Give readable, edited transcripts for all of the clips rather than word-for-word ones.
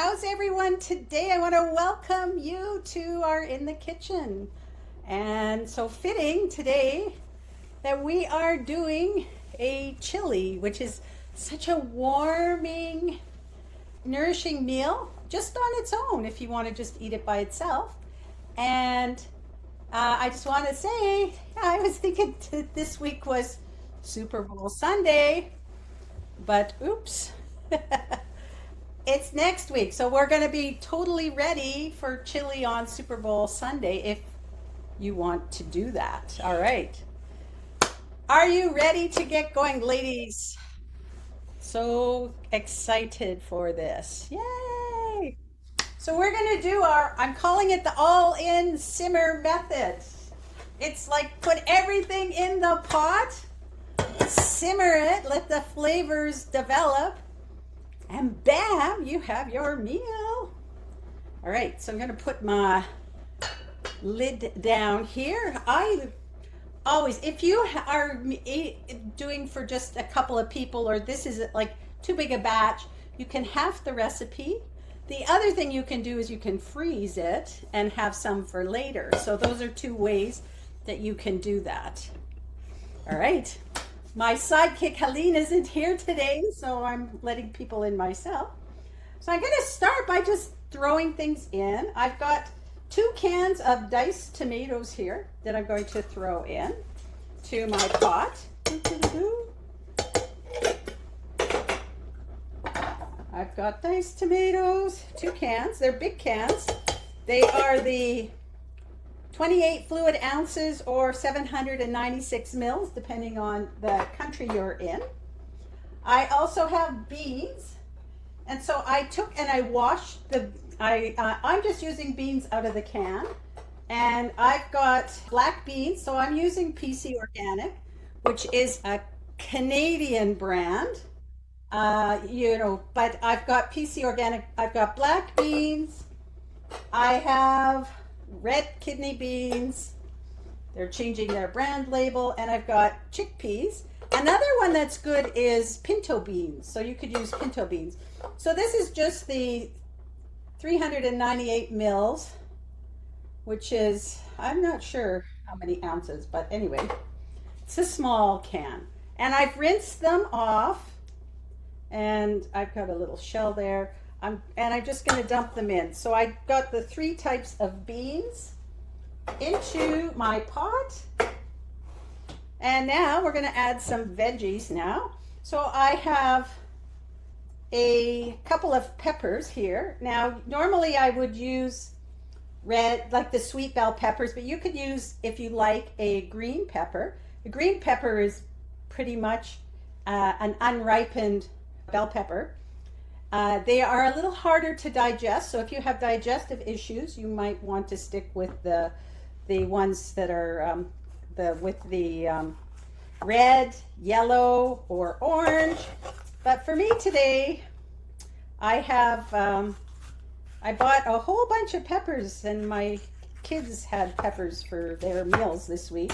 How's everyone today? I want to welcome you to our In the Kitchen. And so fitting today that we are doing a chili, which is such a warming, nourishing meal just on its own if you want to just eat it by itself. And I just want to say, I was thinking this week was Super Bowl Sunday, but oops. It's next week, so we're going to be totally ready for chili on Super Bowl Sunday if you want to do that. All right. Are you ready to get going, ladies? So excited for this. Yay! So we're going to do I'm calling it the all-in simmer method. It's like put everything in the pot, simmer it, let the flavors develop, and bam, you have your meal. All right, so I'm going to put my lid down here. I always, if you are doing for just a couple of people, or this is like too big a batch, you can half the recipe. The other thing you can do is you can freeze it and have some for later. So those are two ways that you can do that. All right. My sidekick Helene isn't here today, so I'm letting people in myself. So I'm going to start by just throwing things in. I've got 2 cans of diced tomatoes here that I'm going to throw in to my pot. I've got diced tomatoes, 2 cans. They're big cans. They are the 28 fluid ounces or 796 mils, depending on the country you're in. I also have beans, and so I took and I washed I'm just using beans out of the can, and I've got black beans, so I'm using PC Organic, which is a Canadian brand, but I've got PC Organic. I've got black beans. I have red kidney beans. They're changing their brand label. And I've got chickpeas. Another one that's good is pinto beans. So you could use pinto beans. So this is just the 398 mils, which is, I'm not sure how many ounces, but anyway, it's a small can. And I've rinsed them off, and I've got a little shell there. And I'm just going to dump them in. So I got the 3 types of beans into my pot. And now we're going to add some veggies now. So I have a couple of peppers here. Now, normally I would use red, like the sweet bell peppers, but you could use, if you like, a green pepper. The green pepper is pretty much an unripened bell pepper. They are a little harder to digest, so if you have digestive issues, you might want to stick with the ones that are with the red, yellow, or orange. But for me today, I have I bought a whole bunch of peppers, and my kids had peppers for their meals this week,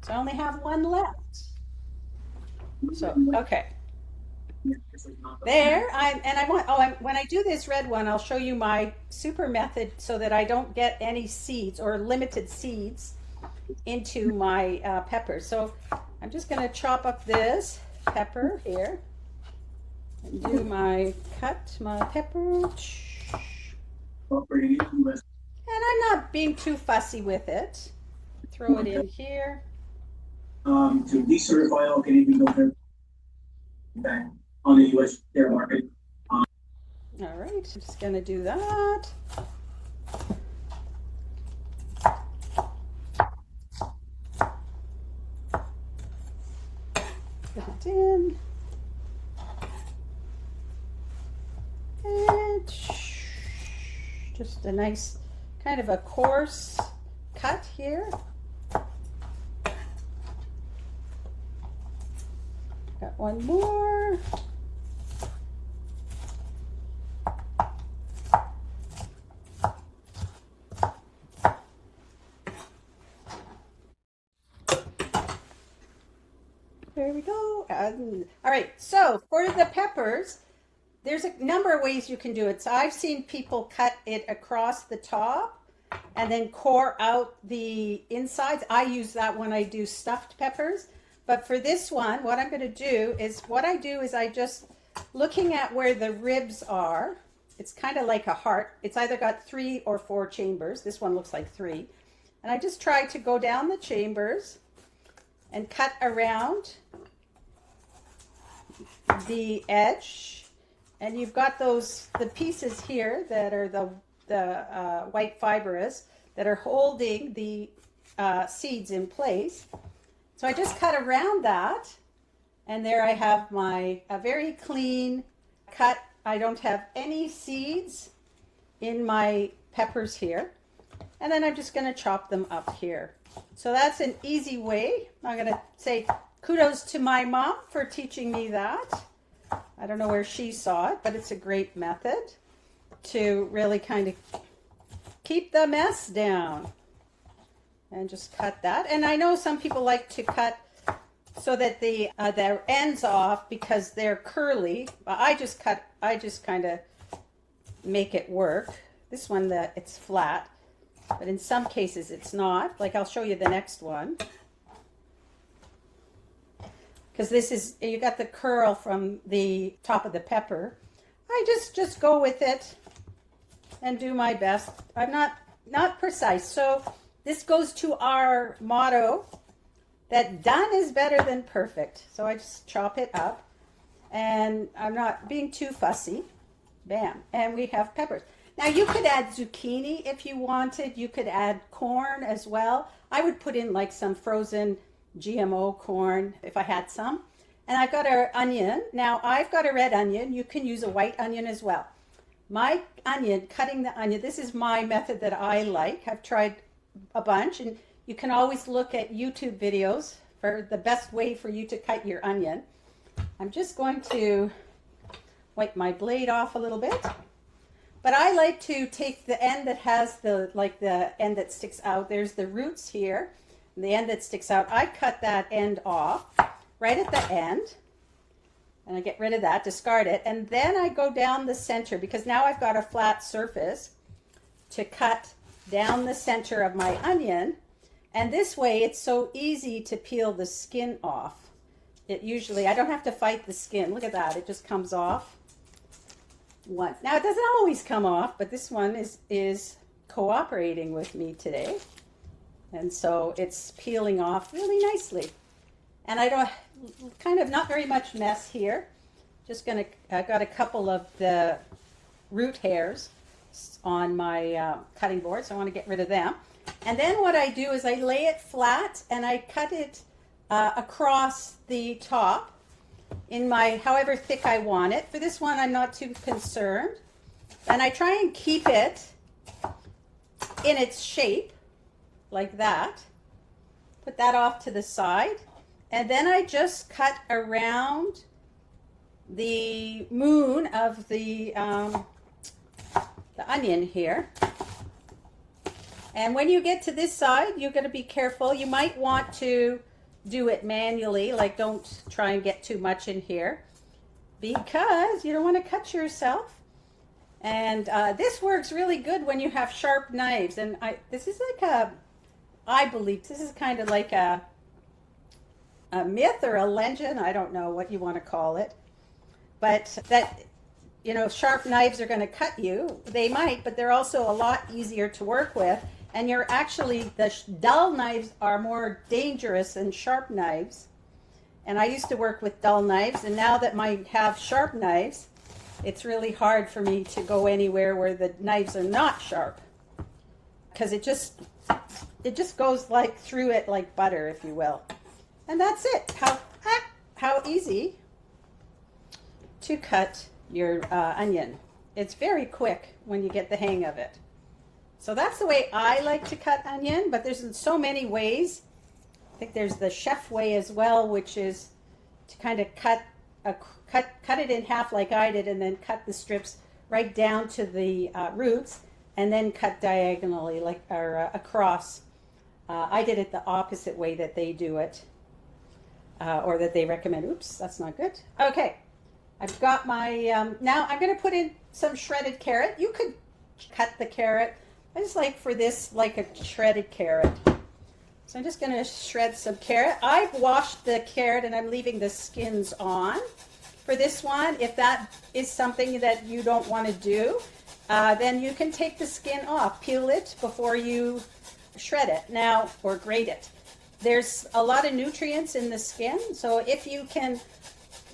so I only have one left. So okay. There, when I do this red one, I'll show you my super method so that I don't get any seeds or limited seeds into my peppers. So I'm just going to chop up this pepper here and do cut my pepper. And I'm not being too fussy with it. Throw it in here. To decertify all Canadian milk back on the U.S. share market. All right, I'm just going to do that. Put it in. And just a nice kind of a coarse cut here. Got one more. There we go. All right, so for the peppers, there's a number of ways you can do it. So I've seen people cut it across the top and then core out the insides. I use that when I do stuffed peppers. But for this one, what I'm going to do is, I just, looking at where the ribs are, it's kind of like a heart. It's either got 3 or 4 chambers. This one looks like 3. And I just try to go down the chambers and cut around the edge. And you've got the pieces here that are the white fibrous that are holding the seeds in place. So I just cut around that, and there I have a very clean cut. I don't have any seeds in my peppers here. And then I'm just going to chop them up here. So that's an easy way. I'm going to say kudos to my mom for teaching me that. I don't know where she saw it, but it's a great method to really kind of keep the mess down. And just cut that. And I know some people like to cut so that their ends off because they're curly. But I just kind of make it work. This one, it's flat, but in some cases it's not. Like I'll show you the next one. Because you got the curl from the top of the pepper. I just go with it and do my best. I'm not precise. So this goes to our motto that done is better than perfect. So I just chop it up and I'm not being too fussy. Bam. And we have peppers. Now you could add zucchini if you wanted. You could add corn as well. I would put in like some frozen GMO corn if I had some. And I've got our onion. Now I've got a red onion. You can use a white onion as well. My onion, cutting the onion, this is my method that I like. I've tried a bunch, and you can always look at YouTube videos for the best way for you to cut your onion. I'm just going to wipe my blade off a little bit. But I like to take the end that has the end that sticks out. There's the roots here, and the end that sticks out. I cut that end off right at the end, and I get rid of that, discard it, and then I go down the center because now I've got a flat surface to cut down the center of my onion. And this way it's so easy to peel the skin off. I don't have to fight the skin. Look at that, it just comes off. Now it doesn't always come off, but this one is cooperating with me today. And so it's peeling off really nicely. And I don't, kind of not very much mess here. I've got a couple of the root hairs on my cutting board, so I want to get rid of them. And then what I do is I lay it flat and I cut it across the top in however thick I want it. For this one, I'm not too concerned. And I try and keep it in its shape, like that. Put that off to the side. And then I just cut around the moon of the onion here. And when you get to this side, you're going to be careful. You might want to do it manually, like don't try and get too much in here because you don't want to cut yourself. And this works really good when you have sharp knives. And this is like I believe this is kind of like a myth or a legend. I don't know what you want to call it. But that, sharp knives are going to cut you. They might, but they're also a lot easier to work with. And the dull knives are more dangerous than sharp knives. And I used to work with dull knives, and now that I have sharp knives, it's really hard for me to go anywhere where the knives are not sharp. Because it just goes like through it like butter, if you will. And that's it. How easy to cut your onion. It's very quick when you get the hang of it. So that's the way I like to cut onion, but there's so many ways. I think there's the chef way as well, which is to kind of cut it in half like I did, and then cut the strips right down to the roots, and then cut diagonally or across. I did it the opposite way that they do it, or that they recommend. Oops, that's not good. Okay, I've got my, now I'm going to put in some shredded carrot. You could cut the carrot. I just like for this, like a shredded carrot. So I'm just going to shred some carrot. I've washed the carrot and I'm leaving the skins on. For this one, if that is something that you don't want to do, then you can take the skin off, peel it before you shred it now or grate it. There's a lot of nutrients in the skin, so if you can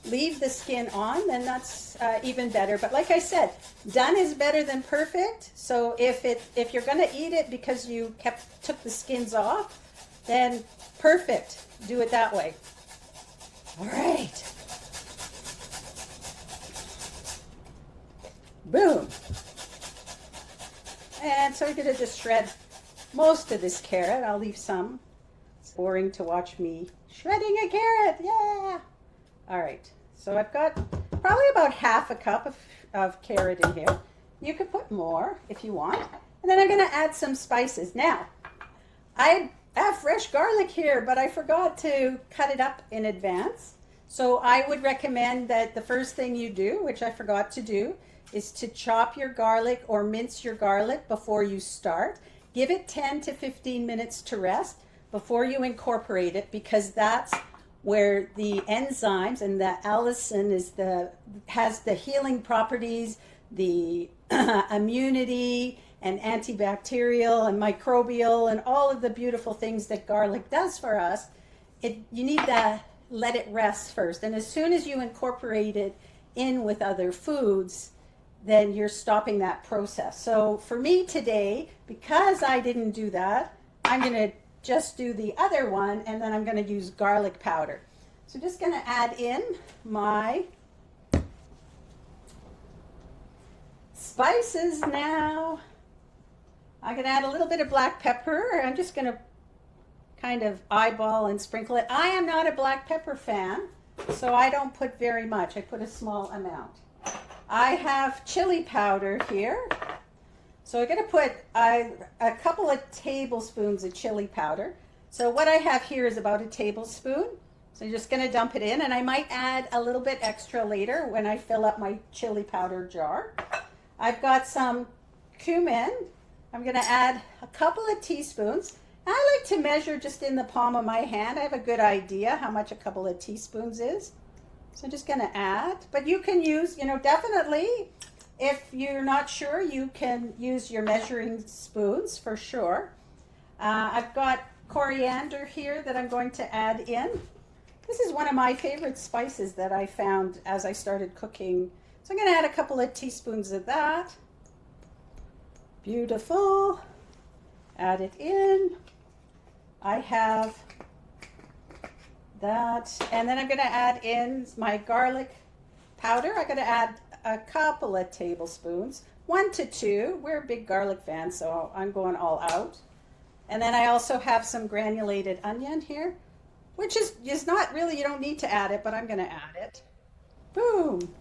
leave the skin on, then that's even better. But like I said, done is better than perfect. So if you're going to eat it because you took the skins off, then perfect. Do it that way. All right. Boom. And so I'm going to just shred most of this carrot. I'll leave some. It's boring to watch me shredding a carrot. Yeah. All right. So I've got probably about half a cup of carrot in here. You could put more if you want. And then I'm going to add some spices. Now, I have fresh garlic here, but I forgot to cut it up in advance. So I would recommend that the first thing you do, which I forgot to do, is to chop your garlic or mince your garlic before you start. Give it 10 to 15 minutes to rest before you incorporate it, because that's where the enzymes and the allicin has the healing properties, the immunity and antibacterial and microbial and all of the beautiful things that garlic does for us. You need to let it rest first. And as soon as you incorporate it in with other foods, then you're stopping that process. So for me today, because I didn't do that, I'm going to just do the other one, and then I'm going to use garlic powder. So just going to add in my spices now. I'm going to add a little bit of black pepper. I'm just going to kind of eyeball and sprinkle it. I am not a black pepper fan, so I don't put very much. I put a small amount. I have chili powder here. So I'm going to put a couple of tablespoons of chili powder. So what I have here is about a tablespoon. So I'm just going to dump it in, and I might add a little bit extra later when I fill up my chili powder jar. I've got some cumin. I'm going to add a couple of teaspoons. I like to measure just in the palm of my hand. I have a good idea how much a couple of teaspoons is. So I'm just going to add, but you can use, definitely, if you're not sure, you can use your measuring spoons for sure. I've got coriander here that I'm going to add in. This is one of my favorite spices that I found as I started cooking. So I'm going to add a couple of teaspoons of that. Beautiful. Add it in. I have that, and then I'm going to add in my garlic powder. I'm going to add a couple of tablespoons, 1 to 2. We're a big garlic fan, so I'm going all out. And then I also have some granulated onion here, which is not really, you don't need to add it, but I'm going to add it. Boom.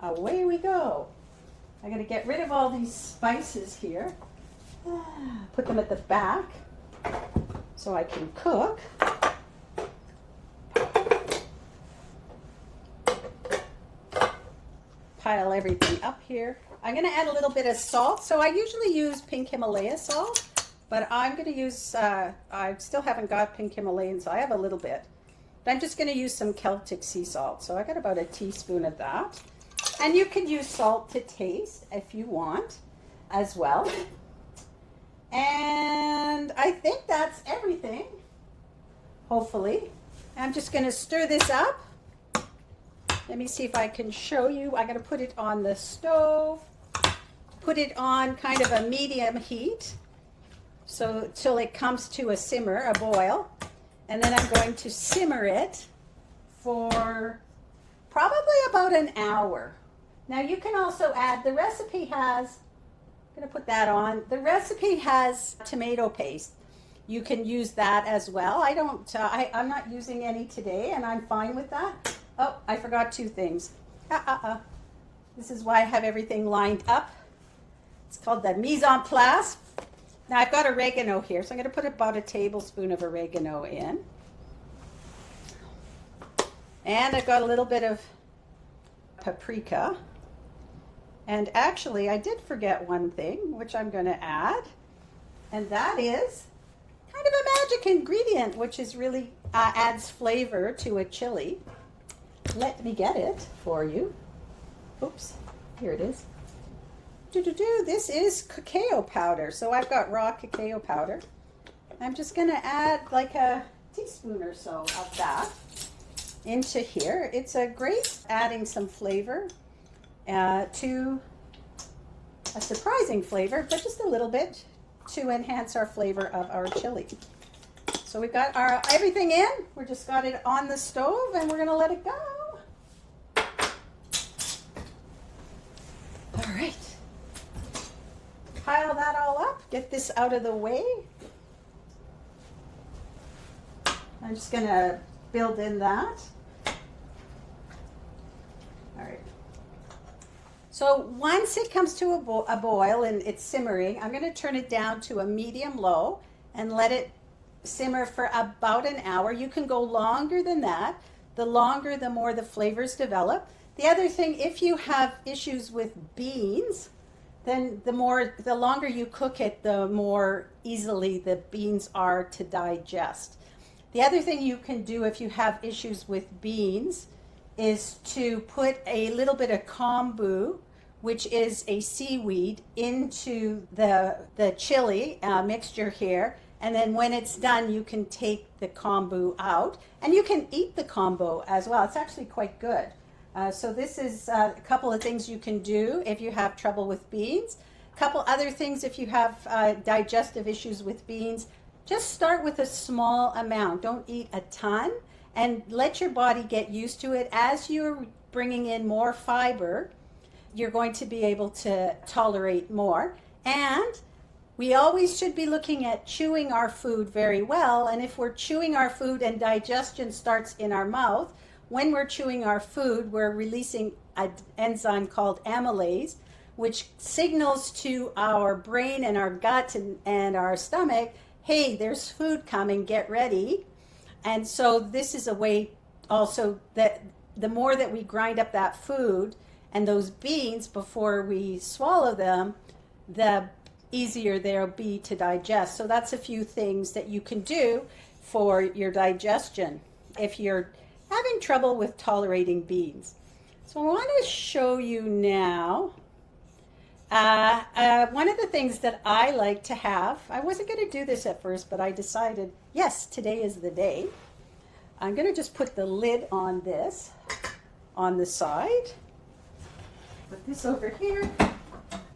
Away we go. I'm going to get rid of all these spices here. Put them at the back so I can cook. Pile everything up here. I'm going to add a little bit of salt. So I usually use pink Himalaya salt, but I'm going to use, I still haven't got pink Himalayan, so I have a little bit. But I'm just going to use some Celtic sea salt. So I got about a teaspoon of that. And you can use salt to taste if you want as well. And I think that's everything, hopefully. I'm just going to stir this up. Let me see if I can show you. I'm going to put it on the stove, put it on kind of a medium heat, so till it comes to a simmer, a boil. And then I'm going to simmer it for probably about an hour. Now you can also add, the recipe has, I'm going to put that on, the recipe has tomato paste. You can use that as well. I'm not using any today, and I'm fine with that. Oh, I forgot 2 things. This is why I have everything lined up. It's called the mise en place. Now I've got oregano here, so I'm going to put about a tablespoon of oregano in. And I've got a little bit of paprika. And actually, I did forget one thing, which I'm going to add. And that is kind of a magic ingredient, which is really adds flavor to a chili. Let me get it for you. Oops, here it is. This is cacao powder. So I've got raw cacao powder. I'm just going to add like a teaspoon or so of that into here. It's a great adding some flavor to a surprising flavor, but just a little bit to enhance our flavor of our chili. So we've got our everything in. We just got it on the stove and we're going to let it go. All right. Pile that all up. Get this out of the way. I'm just going to build in that. All right. So once it comes to a boil and it's simmering, I'm going to turn it down to a medium low and let it simmer for about an hour. You can go longer than that. The longer, the more the flavors develop. The other thing, if you have issues with beans, then the longer you cook it, the more easily the beans are to digest. The other thing you can do if you have issues with beans is to put a little bit of kombu, which is a seaweed, into the chili mixture here. And then when it's done, you can take the kombu out. And you can eat the kombu as well. It's actually quite good. So this is a couple of things you can do if you have trouble with beans. A couple other things if you have digestive issues with beans. Just start with a small amount. Don't eat a ton. And let your body get used to it. As you're bringing in more fiber, you're going to be able to tolerate more. And we always should be looking at chewing our food very well. And if we're chewing our food and digestion starts in our mouth, when we're chewing our food, we're releasing an enzyme called amylase, which signals to our brain and our gut and our stomach, hey, there's food coming, get ready. And so this is a way also that the more that we grind up that food and those beans before we swallow them, the easier they'll be to digest. So that's a few things that you can do for your digestion if you're having trouble with tolerating beans. So I want to show you now one of the things that I like to have. I wasn't going to do this at first, but I decided, yes, today is the day. I'm going to just put the lid on this on the side. Put this over here.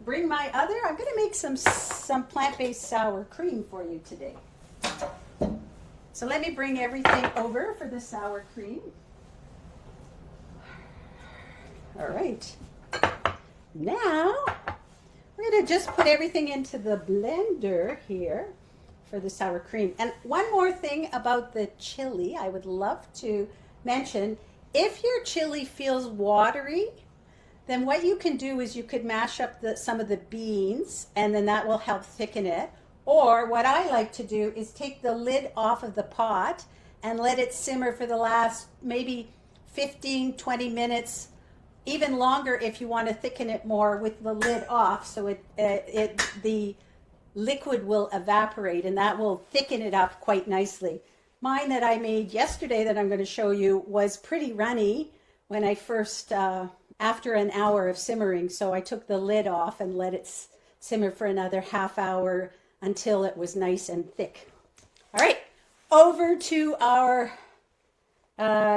Bring my other. I'm going to make some plant-based sour cream for you today. So let me bring everything over for the sour cream. All right. Now, we're going to just put everything into the blender here for the sour cream. And one more thing about the chili I would love to mention. If your chili feels watery, then what you can do is you could mash up some of the beans, and then that will help thicken it. Or what I like to do is take the lid off of the pot and let it simmer for the last maybe 15, 20 minutes, even longer if you want to thicken it more with the lid off, so the liquid will evaporate and that will thicken it up quite nicely. Mine that I made yesterday that I'm going to show you was pretty runny when I first, after an hour of simmering, so I took the lid off and let it simmer for another half hour until it was nice and thick. All right, over to our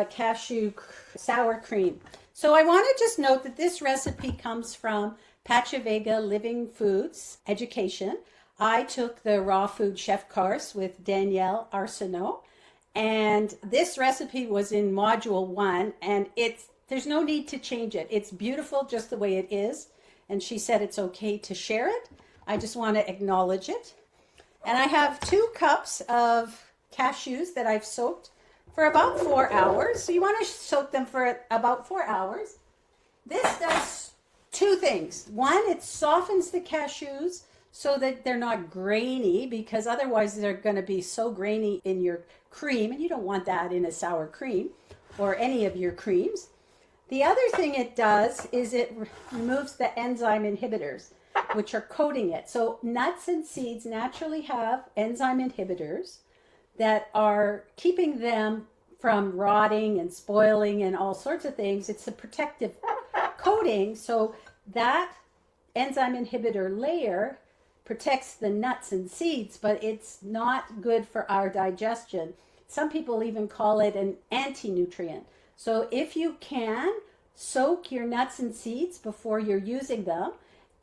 cashew sour cream. So I want to just note that this recipe comes from Vega Living Foods Education. I took the raw food chef course with Danielle Arsenault, and this recipe was in module 1, and there's no need to change it. It's beautiful just the way it is, and she said it's okay to share it. I just want to acknowledge it. And I have 2 cups of cashews that I've soaked for about 4 hours. So you want to soak them for about 4 hours. This does 2 things. One, it softens the cashews so that they're not grainy, because otherwise they're going to be so grainy in your cream, and you don't want that in a sour cream or any of your creams. The other thing it does is it removes the enzyme inhibitors, which are coating it. So nuts and seeds naturally have enzyme inhibitors that are keeping them from rotting and spoiling and all sorts of things. It's a protective coating, so that enzyme inhibitor layer protects the nuts and seeds, but it's not good for our digestion. Some people even call it an anti-nutrient. So if you can, soak your nuts and seeds before you're using them.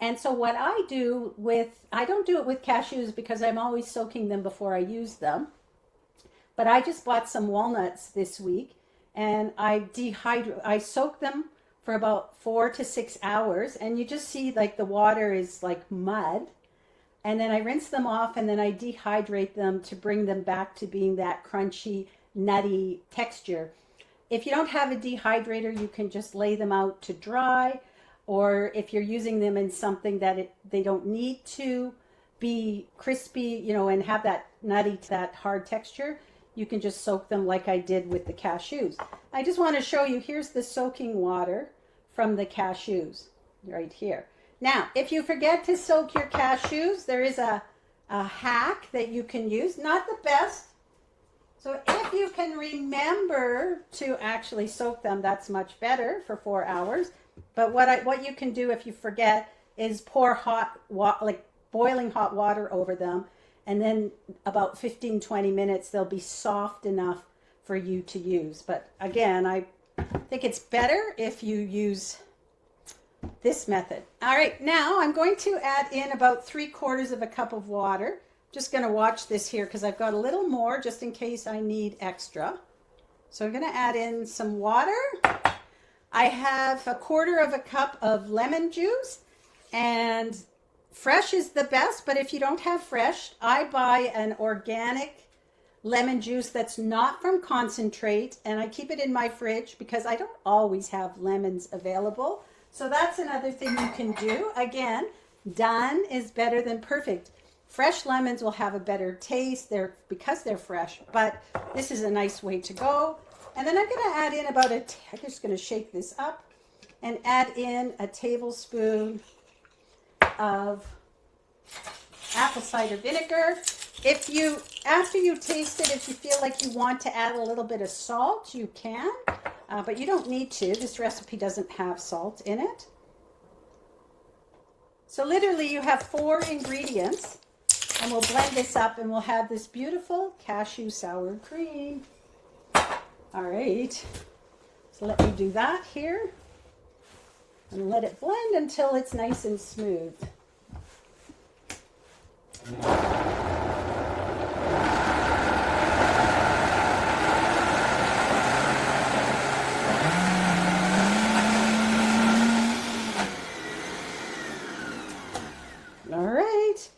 And so what I don't do it with cashews because I'm always soaking them before I use them. But I just bought some walnuts this week and I soak them for about 4 to 6 hours, and you just see like the water is like mud. And then I rinse them off and then I dehydrate them to bring them back to being that crunchy, nutty texture. If you don't have a dehydrator, you can just lay them out to dry, or if you're using them in something that they don't need to be crispy, and have that nutty, that hard texture, you can just soak them like I did with the cashews. I just want to show you, here's the soaking water from the cashews right here. Now, if you forget to soak your cashews, there is a hack that you can use. Not the best. So if you can remember to actually soak them, that's much better for 4 hours. But what you can do if you forget is pour boiling hot water over them. And then about 15-20 minutes, they'll be soft enough for you to use. But again, I think it's better if you use this method. All right, now I'm going to add in about 3/4 of a cup of water. Just going to watch this here because I've got a little more just in case I need extra. So I'm going to add in some water. I have 1/4 of a cup of lemon juice, and fresh is the best, but if you don't have fresh, I buy an organic lemon juice that's not from concentrate, and I keep it in my fridge because I don't always have lemons available. So that's another thing you can do. Again, done is better than perfect. Fresh lemons will have a better taste because they're fresh, but this is a nice way to go. And then I'm going to add in I'm just going to shake this up and add in a tablespoon of apple cider vinegar. After you taste it, if you feel like you want to add a little bit of salt, you can, but you don't need to. This recipe doesn't have salt in it. So literally you have 4 ingredients, and we'll blend this up and we'll have this beautiful cashew sour cream. All right, so let me do that here and let it blend until it's nice and smooth. All right.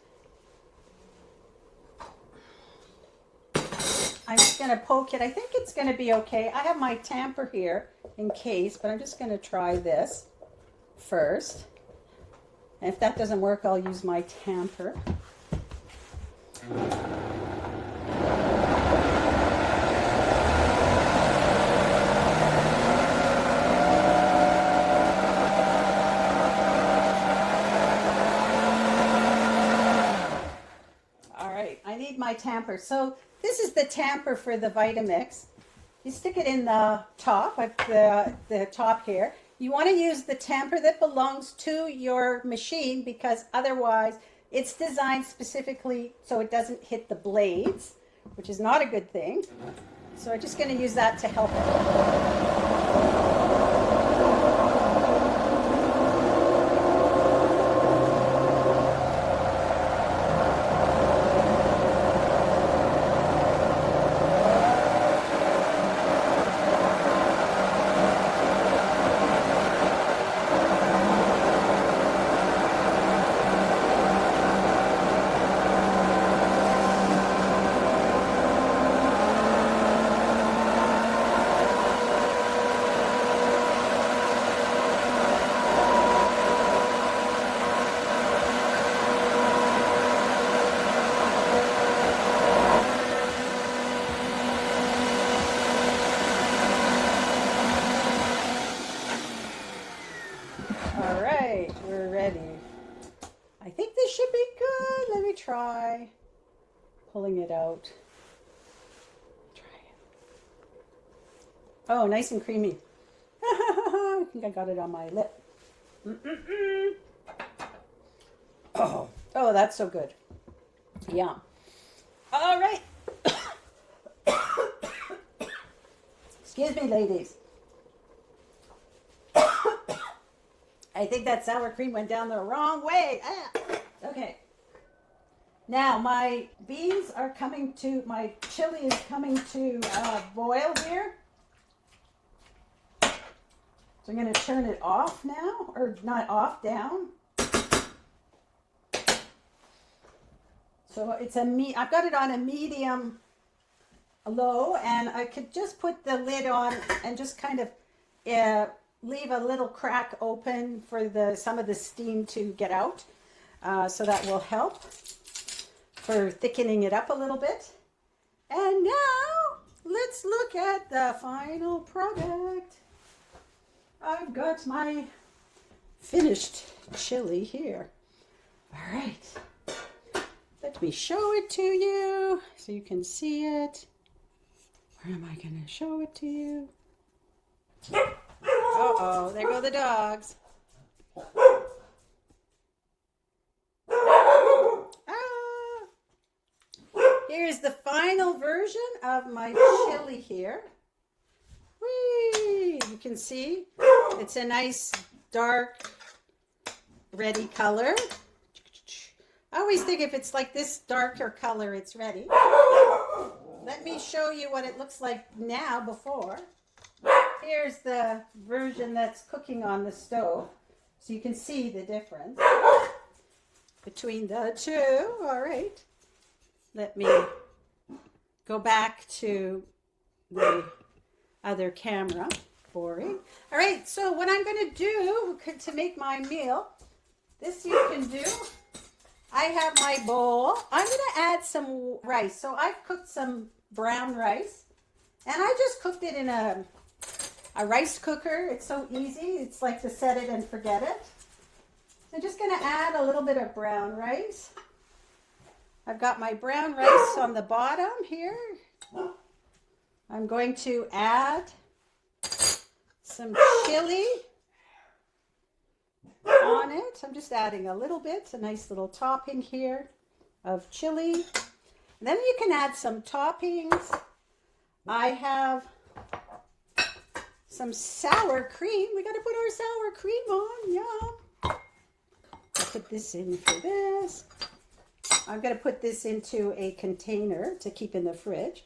I'm just going to poke it. I think it's going to be okay. I have my tamper here in case, but I'm just going to try this first. And if that doesn't work, I'll use my tamper. All right, I need my tamper. So this is the tamper for the Vitamix. You stick it in the top, the top here. You want to use the tamper that belongs to your machine because otherwise it's designed specifically so it doesn't hit the blades, which is not a good thing. So I'm just going to use that to help it. this should be good. Let me try pulling it out. Try it. Oh, nice and creamy. I think I got it on my lip. Oh, that's so good. Yum. All right. Excuse me, ladies. I think that sour cream went down the wrong way. Okay. Now my beans are coming to, my chili is coming to boil here. So I'm going to turn it off now, or not off, down. So it's I've got it on a medium low, and I could just put the lid on and just kind of leave a little crack open for some of the steam to get out. So that will help for thickening it up a little bit. And now let's look at the final product. I've got my finished chili here. All right. Let me show it to you so you can see it. Where am I going to show it to you? Uh-oh, there go the dogs. Ah. Here's the final version of my chili here. Whee! You can see it's a nice dark ready color. I always think if it's like this darker color, it's ready. Let me show you what it looks like now before. Here's the version that's cooking on the stove. So you can see the difference between the two. All right. Let me go back to the other camera. Boring. All right. So what I'm going to do to make my meal, this you can do. I have my bowl. I'm going to add some rice. So I've cooked some brown rice, and I just cooked it in a rice cooker. It's so easy. It's like to set it and forget it. So I'm just going to add a little bit of brown rice. I've got my brown rice on the bottom here. I'm going to add some chili on it. I'm just adding a little bit, a nice little topping here of chili. And then you can add some toppings. I have some sour cream. We got to put our sour cream on. Yum. I'll put this in for this. I'm going to put this into a container to keep in the fridge.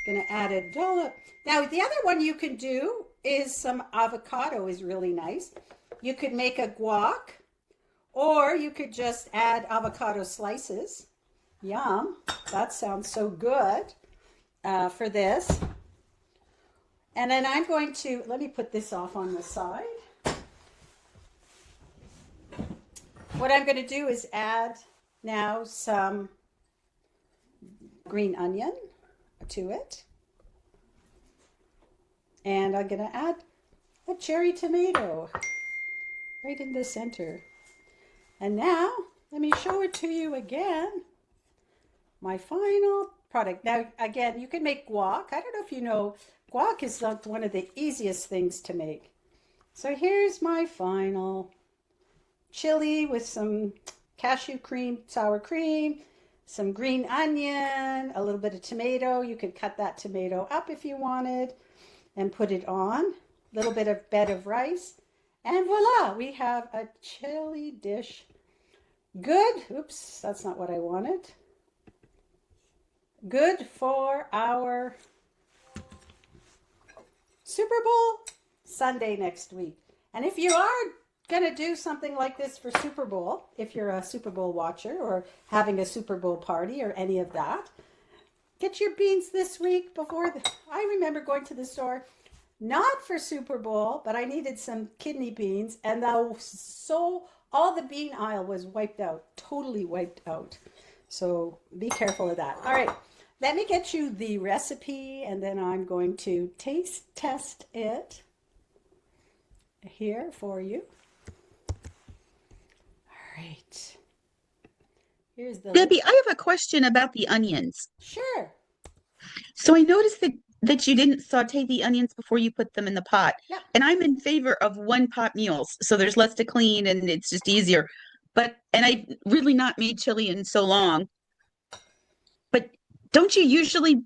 Going to add a dollop. Now, the other one you can do is some avocado is really nice. You could make a guac, or you could just add avocado slices. Yum. That sounds so good for this. And then I'm going to, let me put this off on the side. What I'm going to do is add now some green onion to it. And I'm going to add a cherry tomato right in the center. And now, let me show it to you again. My final product. Now, again, you can make guac. I don't know if you know, guac is like one of the easiest things to make. So here's my final chili with some cashew cream, sour cream, some green onion, a little bit of tomato. You could cut that tomato up if you wanted and put it on. A little bit of bed of rice. And voila, we have a chili dish. Good. Oops, that's not what I wanted. Good for our Super Bowl Sunday next week. And if you are going to do something like this for Super Bowl, if you're a Super Bowl watcher or having a Super Bowl party or any of that, get your beans this week before I remember going to the store, not for Super Bowl, but I needed some kidney beans, and all the bean aisle was wiped out, totally wiped out. So be careful of that. All right, let me get you the recipe, and then I'm going to taste test it here for you. All right. Here's the link. Debbie, I have a question about the onions. Sure. So I noticed that you didn't saute the onions before you put them in the pot. Yep. And I'm in favor of one pot meals, so there's less to clean and it's just easier. And I really not made chili in so long. But don't you usually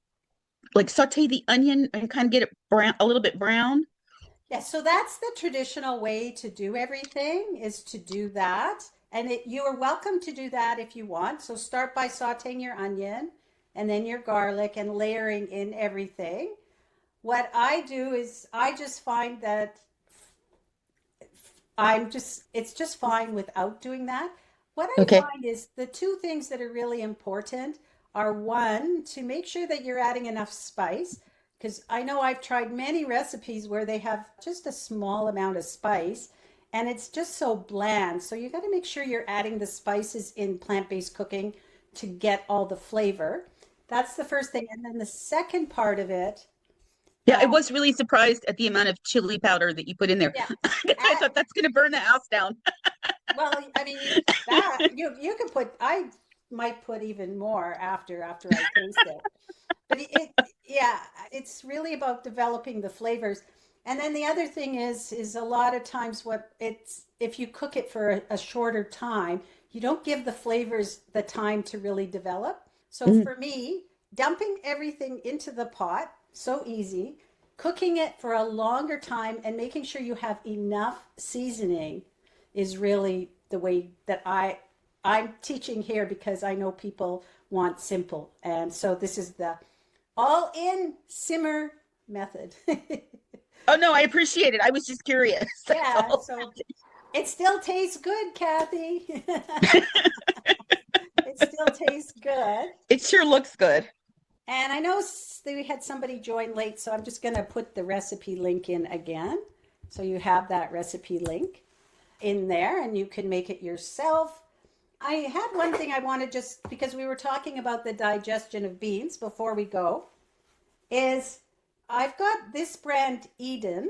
like saute the onion and kind of get it brown, a little bit brown? Yeah, so that's the traditional way to do everything is to do that. And you are welcome to do that if you want. So start by sauteing your onion and then your garlic and layering in everything. What I do is I just find that it's just fine without doing that. What I Okay. find is the two things that are really important are one, to make sure that you're adding enough spice, because I know I've tried many recipes where they have just a small amount of spice and it's just so bland. So you got to make sure you're adding the spices in plant-based cooking to get all the flavor. That's the first thing. And then the second part of it, Yeah, I uh, was really surprised at the amount of chili powder that you put in there. yeah, I thought that's going to burn the house down. well, I mean, you can put. I might put even more after I taste it. But yeah, it's really about developing the flavors. And then the other thing is a lot of times what it's if you cook it for a shorter time, you don't give the flavors the time to really develop. So Mm. for me, dumping everything into the pot, so easy. Cooking it for a longer time and making sure you have enough seasoning is really the way that I'm teaching here because I know people want simple. And so this is the all in simmer method. Oh no, I appreciate it. I was just curious. That's Yeah, all. so it still tastes good, Kathy. It still tastes good. It sure looks good. And I know we had somebody join late, so I'm just going to put the recipe link in again. So you have that recipe link in there and you can make it yourself. I had one thing I wanted just because we were talking about the digestion of beans before we go is I've got this brand Eden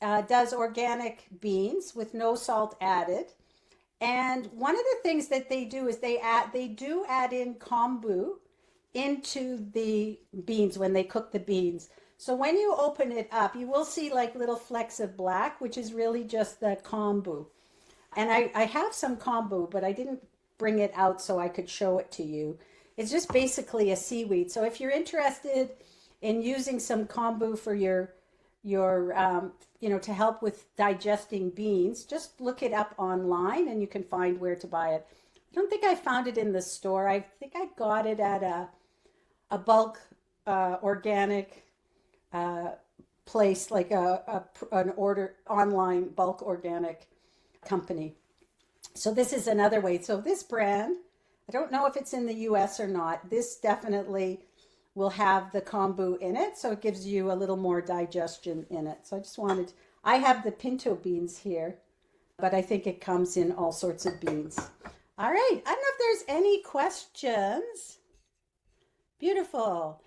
does organic beans with no salt added. And one of the things that they do is they do add in kombu into the beans when they cook the beans. So when you open it up, you will see like little flecks of black, which is really just the kombu. And I have some kombu, but I didn't bring it out so I could show it to you. It's just basically a seaweed. So if you're interested in using some kombu for your to help with digesting beans, just look it up online and you can find where to buy it. I don't think I found it in the store. I think I got it at a bulk organic place, like an order online bulk organic company. So this is another way. So this brand, I don't know if it's in the US or not. This definitely will have the kombu in it, so it gives you a little more digestion in it. So I have the pinto beans here, but I think it comes in all sorts of beans. All right, I don't know if there's any questions. Beautiful.